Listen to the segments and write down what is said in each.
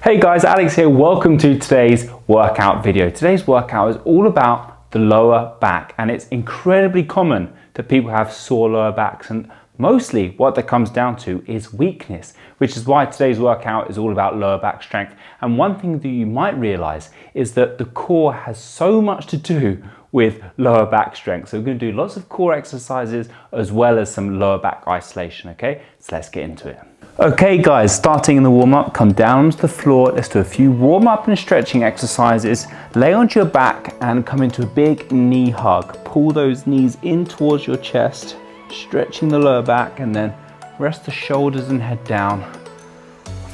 Hey guys, Alex here. Welcome to today's workout video. Today's workout is all about the lower back, and it's incredibly common that people have sore lower backs, and mostly what that comes down to is weakness, which is why today's workout is all about lower back strength. And one thing that you might realize is that the core has so much to do with lower back strength. So we're going to do lots of core exercises as well as some lower back isolation, okay? So let's get into it. Okay guys, starting in the warm-up, come down onto the floor. Let's do a few warm-up and stretching exercises. Lay onto your back and come into a big knee hug. Pull those knees in towards your chest, stretching the lower back, and then rest the shoulders and head down.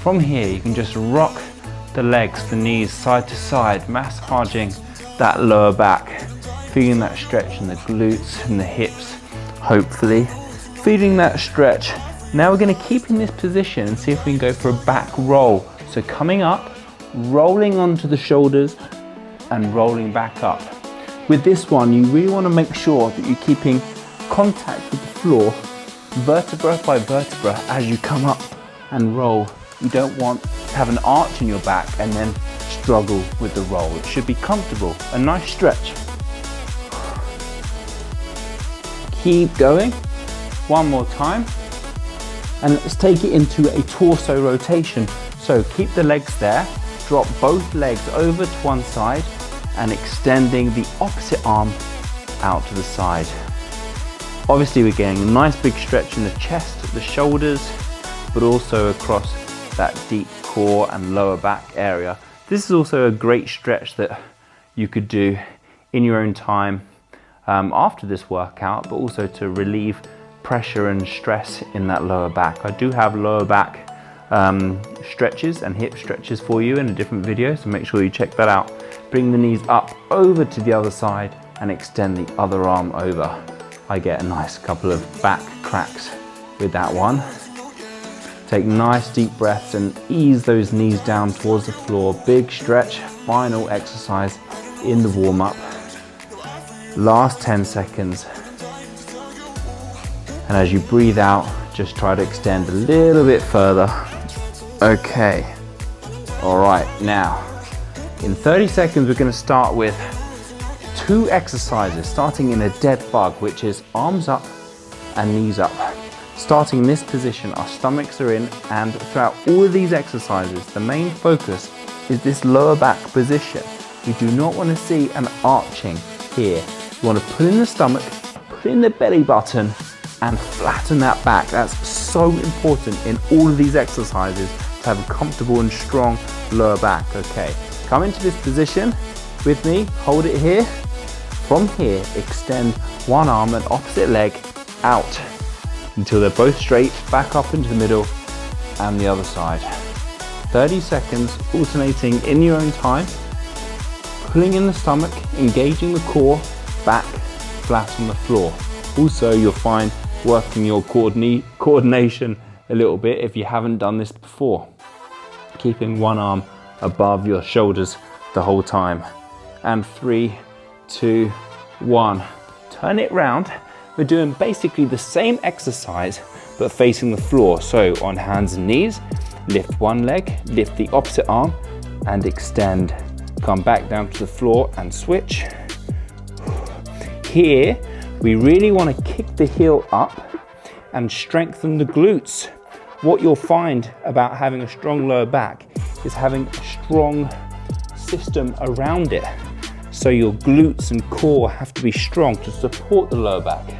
From here, you can just rock the legs, the knees side to side, massaging that lower back, feeling that stretch in the glutes and the hips, hopefully. Feeling that stretch. Now we're going to keep in this position and see if we can go for a back roll. So coming up, rolling onto the shoulders and rolling back up. With this one, you really want to make sure that you're keeping contact with the floor, vertebra by vertebra, as you come up and roll. You don't want to have an arch in your back and then struggle with the roll. It should be comfortable, a nice stretch. Keep going, one more time. And let's take it into a torso rotation. So keep the legs there, drop both legs over to one side and extending the opposite arm out to the side. Obviously we're getting a nice big stretch in the chest, the shoulders, but also across that deep core and lower back area. This is also a great stretch that you could do in your own time after this workout, but also to relieve pressure and stress in that lower back. I do have lower back stretches and hip stretches for you in a different video, so make sure you check that out. Bring the knees up over to the other side and extend the other arm over. I get a nice couple of back cracks with that one. Take nice deep breaths and ease those knees down towards the floor. Big stretch, final exercise in the warm-up. Last 10 seconds. And as you breathe out, just try to extend a little bit further. Okay. All right, now, in 30 seconds, we're gonna start with 2 exercises, starting in a dead bug, which is arms up and knees up. Starting in this position, our stomachs are in, and throughout all of these exercises, the main focus is this lower back position. We do not wanna see an arching here. You wanna put in the stomach, put in the belly button, and flatten that back. That's so important in all of these exercises to have a comfortable and strong lower back. Okay, come into this position with me, hold it here. From here, extend one arm and opposite leg out until they're both straight, back up into the middle and the other side. 30 seconds, alternating in your own time, pulling in the stomach, engaging the core, back flat on the floor. Also, you'll find working your coordination a little bit if you haven't done this before. Keeping one arm above your shoulders the whole time. And 3, 2, 1. Turn it round. We're doing basically the same exercise, but facing the floor. So on hands and knees, lift one leg, lift the opposite arm, and extend. Come back down to the floor and switch. Here, we really want to kick the heel up and strengthen the glutes. What you'll find about having a strong lower back is having a strong system around it. So your glutes and core have to be strong to support the lower back,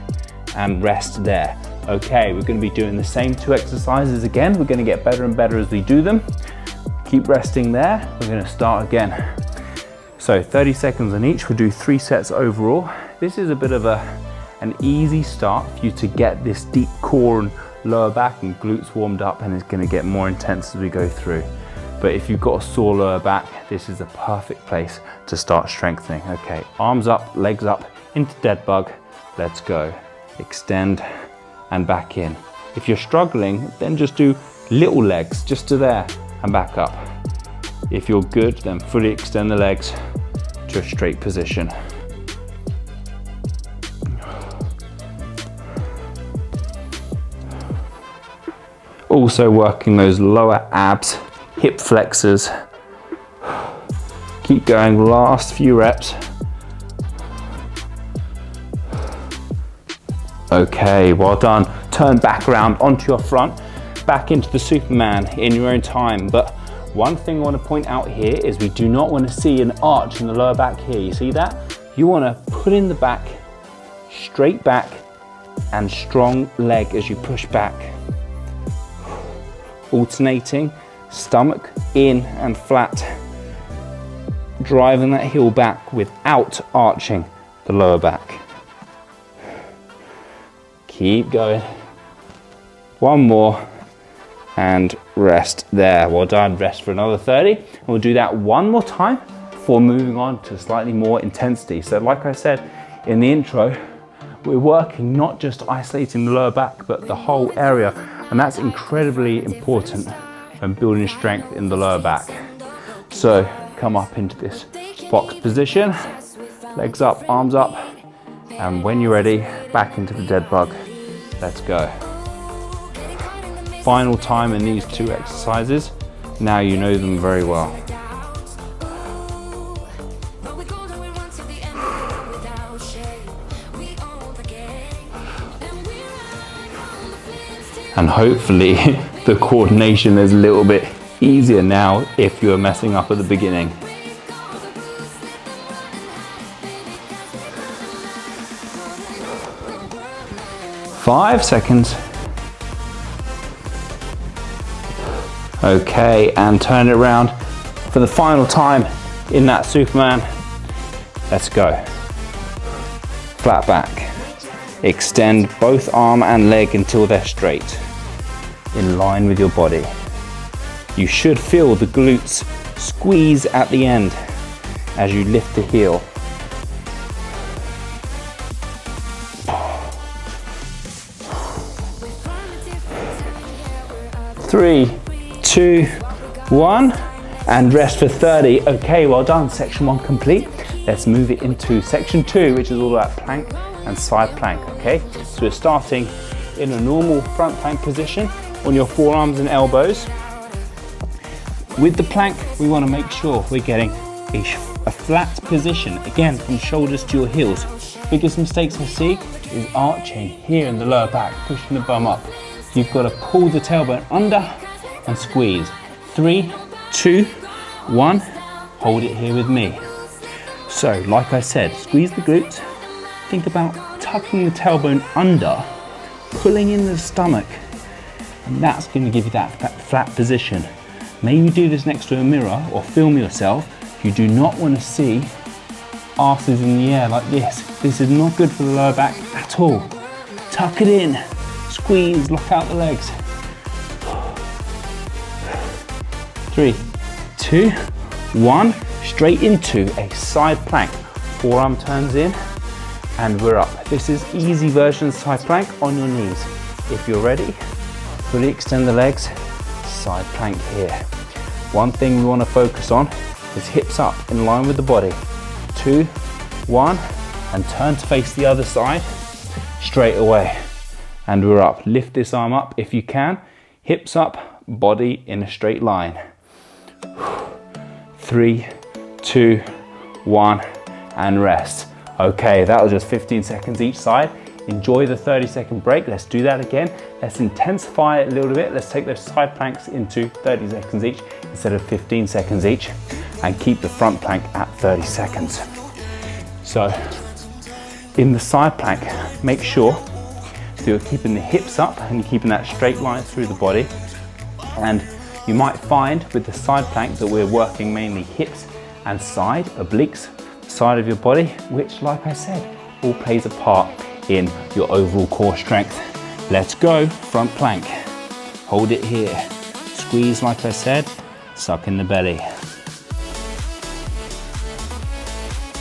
and rest there. Okay, we're going to be doing the same 2 exercises again. We're going to get better and better as we do them. Keep resting there. We're going to start again. So 30 seconds on each. We'll do 3 sets overall. This is a bit of an easy start for you to get this deep core and lower back and glutes warmed up, and it's going to get more intense as we go through. But if you've got a sore lower back, this is a perfect place to start strengthening. Okay, arms up, legs up, into dead bug. Let's go. Extend and back in. If you're struggling, then just do little legs, just to there and back up. If you're good, then fully extend the legs to a straight position. Also working those lower abs hip flexors. Keep going, last few reps. Okay, well done. Turn back around onto your front, back into the Superman in your own time. But one thing I want to point out here is we do not want to see an arch in the lower back here. You see that? You want to put in the back, straight back, and strong leg as you push back. Alternating, stomach in and flat. Driving that heel back without arching the lower back. Keep going. One more and rest there. Well done. Rest for another 30. And we'll do that one more time before moving on to slightly more intensity. So like I said in the intro, we're working not just isolating the lower back, but the whole area. And that's incredibly important when building strength in the lower back. So come up into this box position, legs up, arms up, and when you're ready, back into the dead bug. Let's go. Final time in these two exercises. Now you know them very well. And hopefully the coordination is a little bit easier now if you're messing up at the beginning. Five seconds. Okay, and turn it around for the final time in that Superman. Let's go. Flat back. Extend both arm and leg until they're straight, in line with your body. You should feel the glutes squeeze at the end as you lift the heel. 3, 2, 1, and rest for 30. Okay, well done, section 1 complete. Let's move it into section 2, which is all about plank and side plank, okay? So we're starting in a normal front plank position on your forearms and elbows. With the plank, we want to make sure we're getting a flat position, again, from shoulders to your heels. Biggest mistakes I see is arching here in the lower back, pushing the bum up. You've got to pull the tailbone under and squeeze. 3, 2, 1, hold it here with me. So, like I said, squeeze the glutes, think about tucking the tailbone under, pulling in the stomach, and that's going to give you that flat position. Maybe do this next to a mirror or film yourself. You do not want to see asses in the air like this. This is not good for the lower back at all. Tuck it in, squeeze, lock out the legs. 3, 2, 1, straight into a side plank. Forearm turns in and we're up. This is easy version of side plank on your knees. If you're ready, fully extend the legs, side plank here. One thing we want to focus on is hips up in line with the body. 2, 1, and turn to face the other side straight away. And we're up. Lift this arm up if you can. Hips up, body in a straight line. 3, 2, 1, and rest. Okay, that was just 15 seconds each side. Enjoy the 30-second break. Let's do that again. Let's intensify it a little bit. Let's take those side planks into 30 seconds each instead of 15 seconds each, and keep the front plank at 30 seconds. So in the side plank, make sure that you're keeping the hips up and you're keeping that straight line through the body. And you might find with the side plank that we're working mainly hips and side, obliques, side of your body, which, like I said, all plays a part in your overall core strength. Let's go, front plank. Hold it here. Squeeze, like I said, suck in the belly.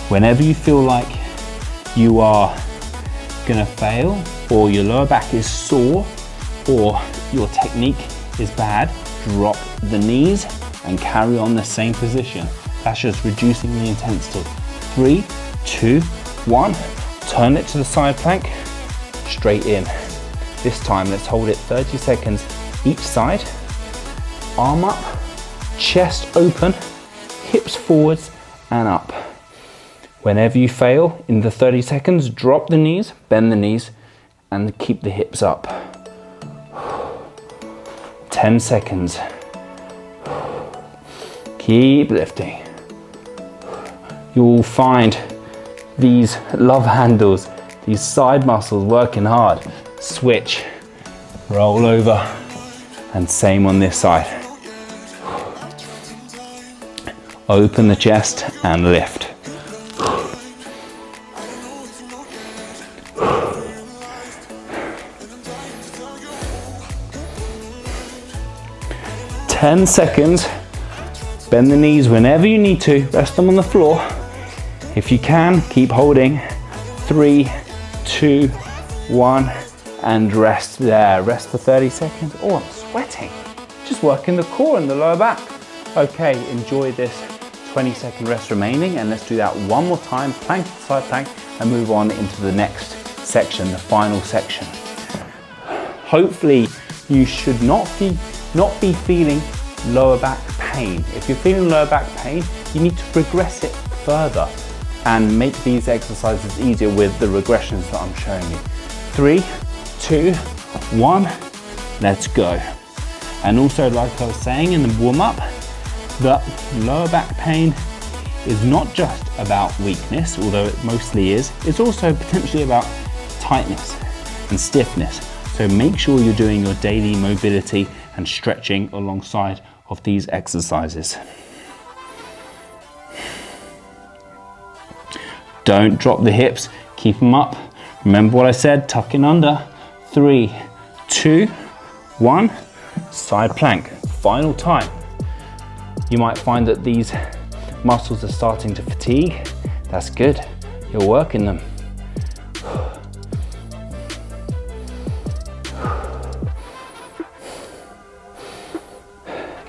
Whenever you feel like you are gonna fail, or your lower back is sore, or your technique is bad, drop the knees and carry on the same position. That's just reducing the intensity. 3, 2, 1, turn it to the side plank, straight in. This time, let's hold it 30 seconds each side. Arm up, chest open, hips forwards and up. Whenever you fail in the 30 seconds, drop the knees, bend the knees, and keep the hips up. 10 seconds. Keep lifting. You'll find these love handles, these side muscles working hard. Switch, roll over, and same on this side. Open the chest and lift. Ten seconds. Bend the knees whenever you need to. Rest them on the floor. If you can, keep holding. 3, 2, 1, and rest there. Rest for 30 seconds. Oh, I'm sweating. Just working the core and the lower back. Okay, enjoy this 20-second rest remaining, and let's do that one more time. Plank to side plank, and move on into the next section, the final section. Hopefully, you should not be feeling lower back pain. If you're feeling lower back pain, you need to progress it further and make these exercises easier with the regressions that I'm showing you. 3, 2, 1, let's go. And also, like I was saying in the warm-up, that lower back pain is not just about weakness, although it mostly is. It's also potentially about tightness and stiffness. So make sure you're doing your daily mobility and stretching alongside of these exercises. Don't drop the hips, keep them up. Remember what I said, tuck in under. 3, 2, 1, side plank. Final time. You might find that these muscles are starting to fatigue. That's good, you're working them.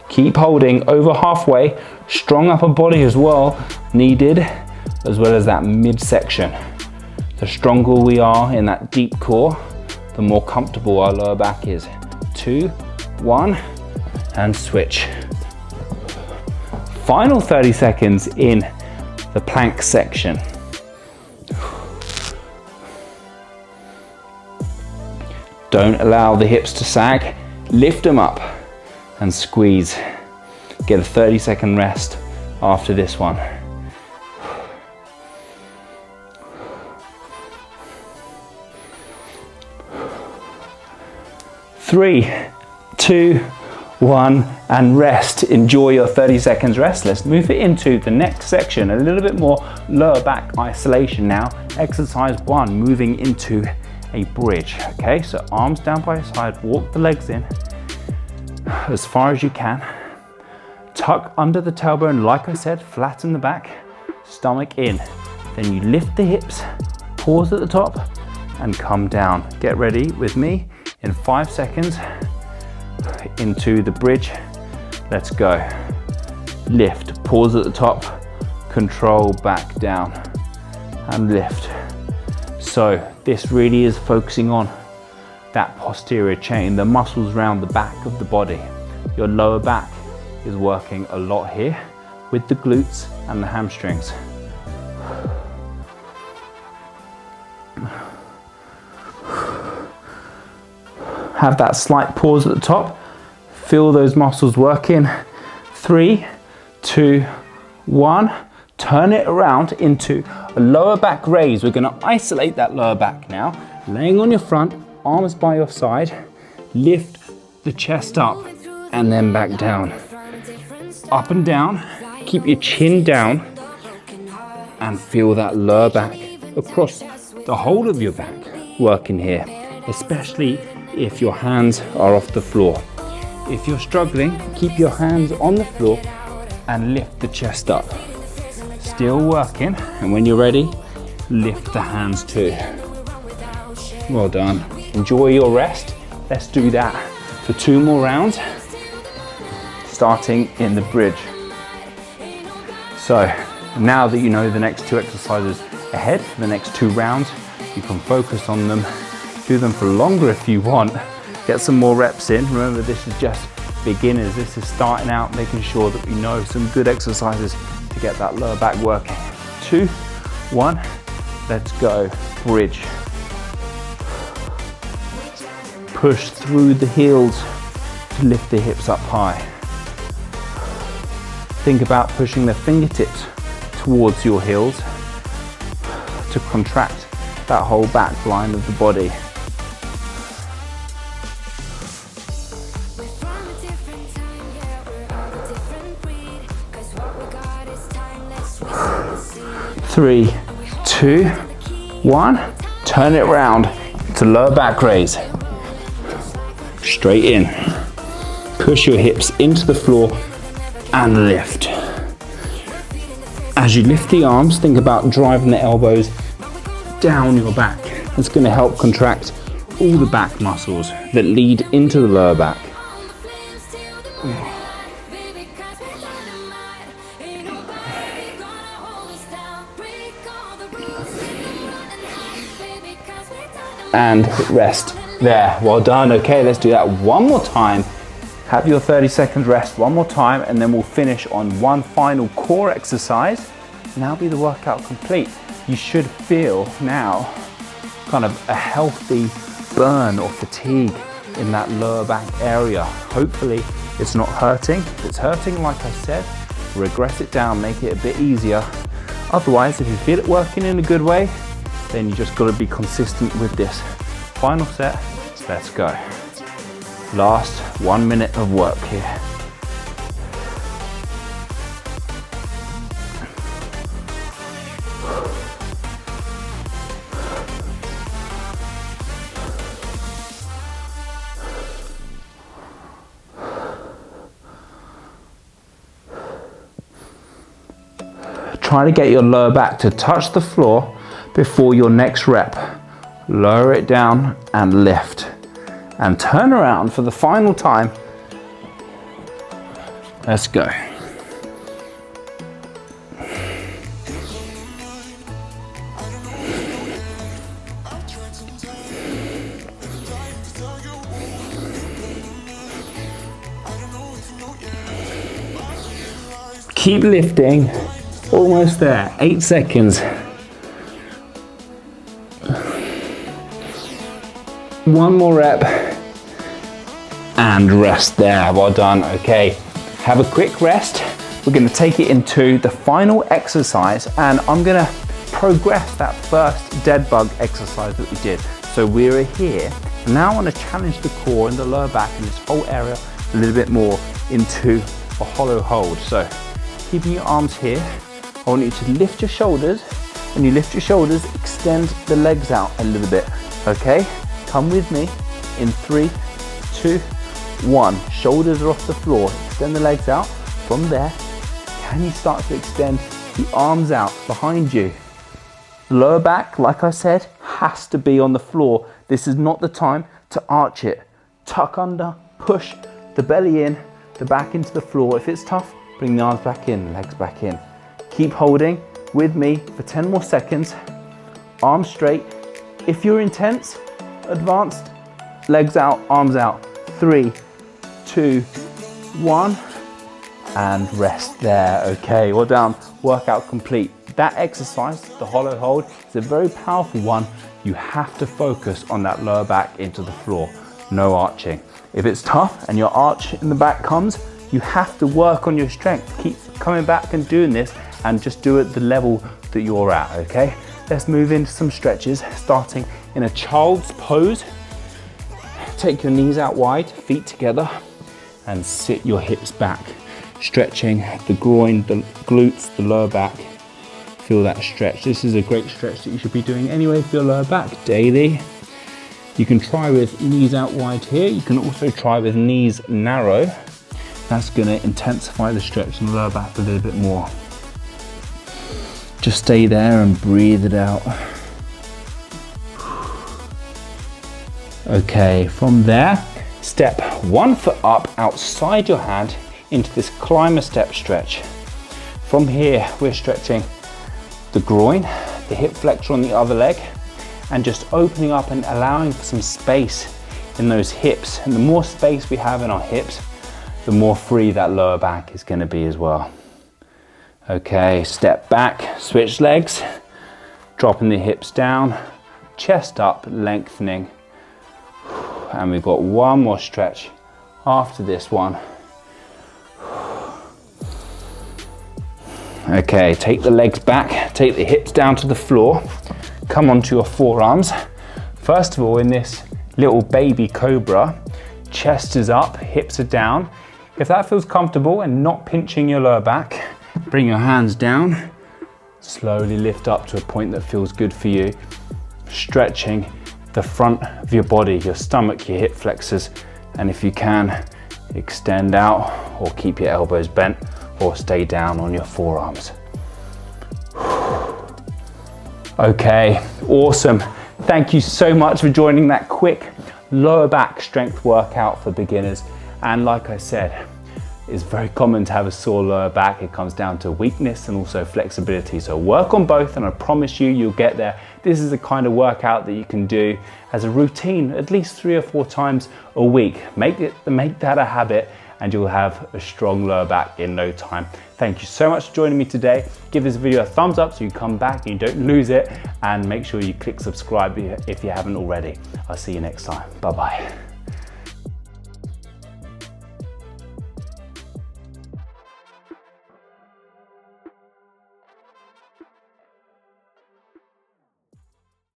Keep holding over halfway, strong upper body as well, needed, as well as that midsection. The stronger we are in that deep core, the more comfortable our lower back is. 2, 1, and switch. Final 30 seconds in the plank section. Don't allow the hips to sag, lift them up and squeeze. Get a 30-second rest after this one. 3, 2, 1, and rest. Enjoy your 30 seconds rest. Let's move it into the next section, a little bit more lower back isolation now. Exercise 1, moving into a bridge. Okay, so arms down by your side, walk the legs in as far as you can. Tuck under the tailbone, like I said, flatten the back, stomach in. Then you lift the hips, pause at the top, and come down. Get ready with me in 5 seconds into the bridge. Let's go. Lift, pause at the top, control back down, and lift. So this really is focusing on that posterior chain, the muscles around the back of the body. Your lower back is working a lot here with the glutes and the hamstrings. Have that slight pause at the top. Feel those muscles working. 3, 2, 1. Turn it around into a lower back raise. We're going to isolate that lower back now. Laying on your front, arms by your side. Lift the chest up and then back down. Up and down. Keep your chin down and feel that lower back across the whole of your back working here, especially if your hands are off the floor. If you're struggling, keep your hands on the floor and lift the chest up. Still working, and when you're ready, lift the hands too. Well done. Enjoy your rest. Let's do that for 2 more rounds, starting in the bridge. So now that you know the next 2 exercises ahead, the next 2 rounds, you can focus on them. Do them for longer if you want. Get some more reps in. Remember, this is just beginners. This is starting out, making sure that we know some good exercises to get that lower back working. 2, 1, let's go. Bridge. Push through the heels to lift the hips up high. Think about pushing the fingertips towards your heels to contract that whole back line of the body. Three, 2, 1, turn it round to lower back raise. Straight in. Push your hips into the floor and lift. As you lift the arms, think about driving the elbows down your back. It's going to help contract all the back muscles that lead into the lower back. And rest. There, well done. Okay, let's do that one more time. Have your 30 seconds rest one more time, and then we'll finish on one final core exercise, and that'll be the workout complete. You should feel now kind of a healthy burn or fatigue in that lower back area. Hopefully it's not hurting. If it's hurting, like I said, regress it down, make it a bit easier. Otherwise, if you feel it working in a good way, then you just got to be consistent with this. Final set, let's go. Last 1 minute of work here. Try to get your lower back to touch the floor before your next rep. Lower it down and lift. And turn around for the final time. Let's go. Keep lifting. Almost there. 8 seconds. 1 more rep. And rest there. Well done. Okay. Have a quick rest. We're going to take it into the final exercise, and I'm going to progress that first dead bug exercise that we did. So we're here. Now I want to challenge the core and the lower back and this whole area a little bit more into a hollow hold. So keeping your arms here, I want you to lift your shoulders. When you lift your shoulders, extend the legs out a little bit. Okay? Come with me in 3, 2, 1. Shoulders are off the floor. Extend the legs out. From there, can you start to extend the arms out behind you? The lower back, like I said, has to be on the floor. This is not the time to arch it. Tuck under, push the belly in, the back into the floor. If it's tough, bring the arms back in, legs back in. Keep holding with me for 10 more seconds. Arms straight. If you're intense, advanced, legs out, arms out. 3, 2, 1, and rest there. Okay, well done. Workout complete. That exercise, the hollow hold, is a very powerful one. You have to focus on that lower back into the floor. No arching. If it's tough and your arch in the back comes, you have to work on your strength. Keep coming back and doing this, and just do it the level that you're at, okay? Let's move into some stretches, starting in a child's pose. Take your knees out wide, feet together, and sit your hips back. Stretching the groin, the glutes, the lower back. Feel that stretch. This is a great stretch that you should be doing anyway for your lower back daily. You can try with knees out wide here. You can also try with knees narrow. That's gonna intensify the stretch in the lower back a little bit more. Just stay there and breathe it out. Okay, from there, step 1 foot up outside your hand into this climber step stretch. From here, we're stretching the groin, the hip flexor on the other leg, and just opening up and allowing for some space in those hips. And the more space we have in our hips, the more free that lower back is going to be as well. Okay, step back, switch legs, dropping the hips down, chest up, lengthening. And we've got one more stretch after this one. Okay, take the legs back, take the hips down to the floor, come onto your forearms. First of all, in this little baby cobra, chest is up, hips are down. If that feels comfortable and not pinching your lower back, bring your hands down, slowly lift up to a point that feels good for you, stretching the front of your body, your stomach, your hip flexors, and if you can, extend out or keep your elbows bent or stay down on your forearms. Okay, awesome. Thank you so much for joining that quick lower back strength workout for beginners. And like I said, it's very common to have a sore lower back. It comes down to weakness and also flexibility. So work on both and I promise you, you'll get there. This is the kind of workout that you can do as a routine at least 3 or 4 times a week. Make that a habit and you'll have a strong lower back in no time. Thank you so much for joining me today. Give this video a thumbs up so you come back and you don't lose it, and make sure you click subscribe if you haven't already. I'll see you next time. Bye-bye.